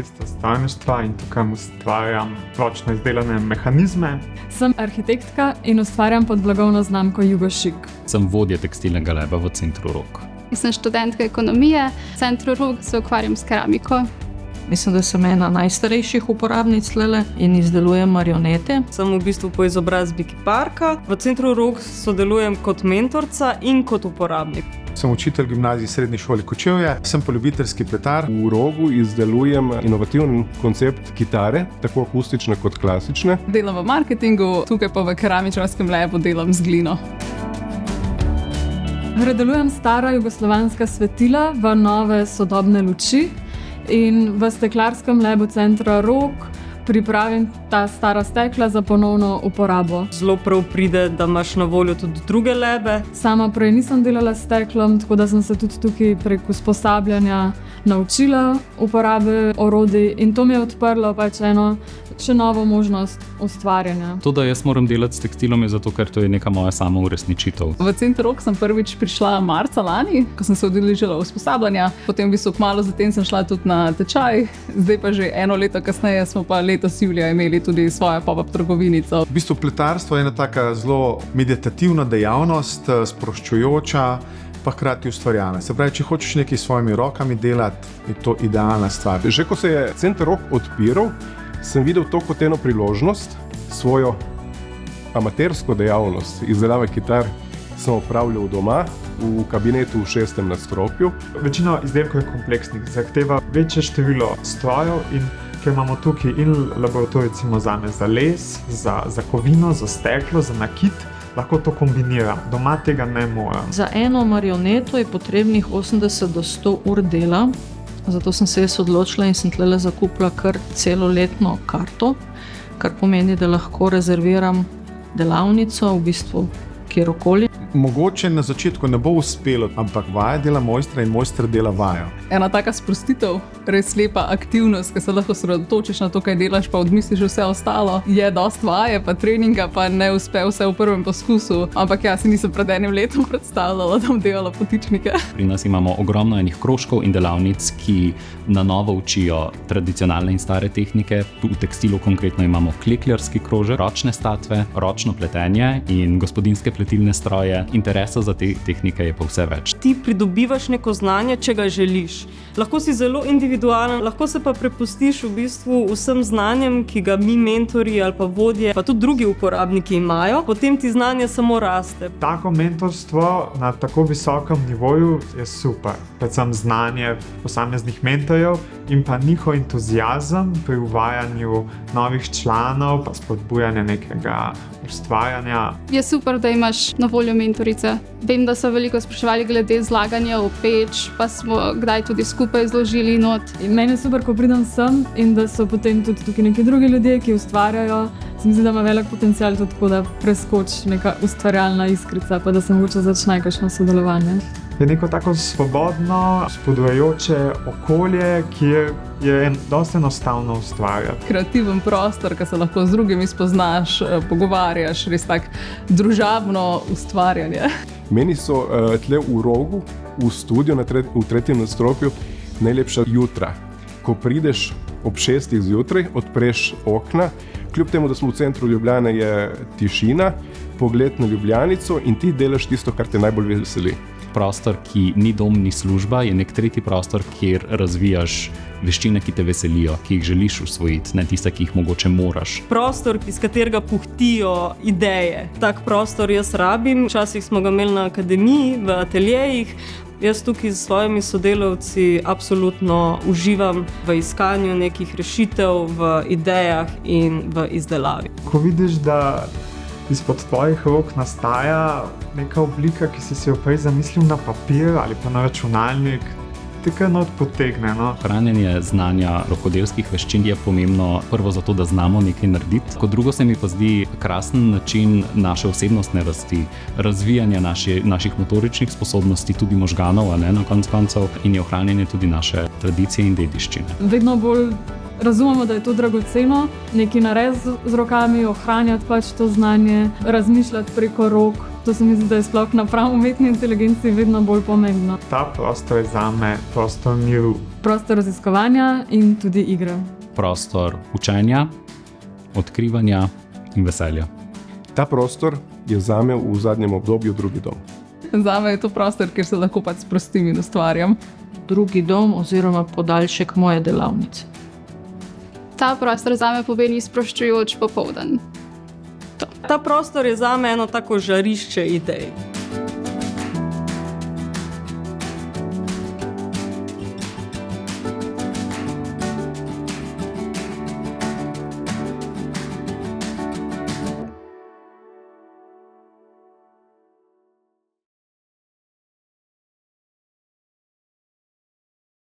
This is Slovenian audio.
fakulteto strojništva in tukaj ustvarjam ročno izdelane mehanizme. Sem arhitektka in ustvarjam pod blagovno znamko Jugošik. Sem vodja tekstilnega laba v Centru Rog. Sem študentka ekonomije, v Centru Rog se ukvarjam s keramiko. Mislim, da sem ena najstarejših uporabnic tlele in izdelujem marionete. Sem v bistvu po izobrazbi kiparka. V Centru Rog sodelujem kot mentorca in kot uporabnik. Sem učitelj gimnaziji srednje šole Kočevje, sem pa ljubiteljski kletar. V Rogu izdelujem inovativen koncept kitare, tako akustične kot klasične. Delam v marketingu, tukaj pa v keramičarskem labu delam z glino. Predelujem stara jugoslovanska svetila v nove sodobne luči in v steklarskem labu Centra Rog pripravim ta stara stekla za ponovno uporabo. Zelo prav pride, da imaš na voljo tudi druge lebe. Sama prej nisem delala s steklom, tako da sem se tudi tukaj prek usposabljanja naučila uporabe orodij in to mi je odprlo pač eno še novo možnost ustvarjanja. To, da jaz moram delati s tekstilom, je zato, ker to je neka moja samouresničitev. V Center Rog sem prvič prišla marca lani, ko sem se udeležila usposabljanja. Potem v bistvu kmalu zatem sem šla tudi na tečaj. Zdaj pa že eno leto kasneje smo pa letos julija imeli tudi svojo pop-up trgovinico. V bistvu pletarstvo je ena taka zelo meditativna dejavnost, sproščujoča, pa hkrati ustvarjalna. Se pravi, če hočeš nekaj s svojimi rokami delati, je to idealna stvar. Že ko se je Center Rog odpiral, sem videl to kot eno priložnost. Svojo amatersko dejavnost izdelave kitar sem opravljal doma, v kabinetu v 6. nadstropju. Večina izdelkov je kompleksnih, zahteva večje število strojev in ker imamo tukaj in laboratorij zame za les, za kovino, za steklo, za nakit, lahko to kombiniram. Doma tega ne morem. Za eno marioneto je potrebnih 80 do 100 ur dela. Zato sem se jaz odločila in sem tlele zakupila kar celoletno karto, kar pomeni, da lahko rezerviram delavnico v bistvu kjerokoli. Mogoče na začetku ne bo uspelo, ampak vaja dela mojstra in mojster dela vajo. Ena taka sprostitev, res lepa aktivnost, ki se lahko sredotočiš na to, kaj delaš, pa odmisliš vse ostalo. Je dost vaje, pa treninga, pa ne uspe vse v prvem poskusu. Ampak jaz si nisem pred enim letom predstavljala, da bom delala potičnike. Pri nas imamo ogromno enih krožkov in delavnic, ki na novo učijo tradicionalne in stare tehnike. V tekstilu konkretno imamo klekljarski krožek, ročne statve, ročno pletenje in gospodinjske pletilne stroje. Interesa za te tehnike je pa vse več. Ti pridobivaš neko znanje, če ga želiš. Lahko si zelo individualen, lahko se pa prepustiš v bistvu vsem znanjem, ki ga mi mentorji ali pa vodje, pa tudi drugi uporabniki imajo. Potem ti znanje samo raste. Tako mentorstvo na tako visokem nivoju je super. Predvsem znanje posameznih mentorjev in pa njihov entuziazem pri uvajanju novih članov, pa spodbujanje nekega ustvarjanja. Je super, da imaš na voljo mentorice. Vem, da so veliko spraševali glede zlaganja v peč, pa smo kdaj tudi skupaj zložili not. In meni je super, ko pridem sem in da so potem tudi tukaj neki drugi ljudje, ki ustvarjajo. Se mi zdi, da ima velik potencial tudi tako, da preskoči neka ustvarjalna iskrica, pa da se mogoče začne kakšno sodelovanje. Je neko tako svobodno, spodbujajoče okolje, kjer je dosti enostavno ustvarjati. Kreativen prostor, ki se lahko z drugimi spoznaš, pogovarjaš, res tak družabno ustvarjanje. Meni so tle v Rogu, v studiu v 3. nadstropju najlepša jutra. Ko prideš ob 6. zjutraj, odpreš okna, kljub temu, da smo v centru Ljubljane, je tišina, pogled na Ljubljanico in ti delaš tisto, kar te najbolj veseli. Prostor, ki ni dom, ni služba, je nek tretji prostor, kjer razvijaš veščine, ki te veselijo, ki jih želiš usvojiti, ne tiste, ki jih mogoče moraš. Prostor, iz katerega puhtijo ideje. Tak prostor jaz rabim. Včasih smo ga imeli na akademiji, v ateljejih. Jaz tukaj s svojimi sodelavci absolutno uživam v iskanju nekih rešitev, v idejah in v izdelavi. Ko vidiš, da izpod tvojih rok nastaja neka oblika, ki si jo prej zamislil na papir ali pa na računalnik, te kar not potegne. No? Hranjenje znanja rokodelskih veščin je pomembno prvo zato, da znamo nekaj narediti. Kot drugo se mi pa zdi krasen način naše osebnostne rasti, razvijanja naših motoričnih sposobnosti, tudi možganov, a ne na koncu koncev, in je ohranjanje tudi naše tradicije in dediščine. Vedno bolj razumemo, da je to dragoceno, nekaj narediti z rokami, ohranjati pač to znanje, razmišljati preko rok. To se mi zdi, da je sploh napram umetni inteligenci vedno bolj pomembno. Ta prostor je zame prostor miru. Prostor raziskovanja in tudi igre. Prostor učenja, odkrivanja in veselja. Ta prostor je zame v zadnjem obdobju drugi dom. Zame je to prostor, kjer se lahko pač sprostim in ustvarjam. Drugi dom oziroma podaljšek moje delavnice. Ta prostor zame pomeni sproščujoč popoldan. Ta prostor je zame eno tako žarišče idej.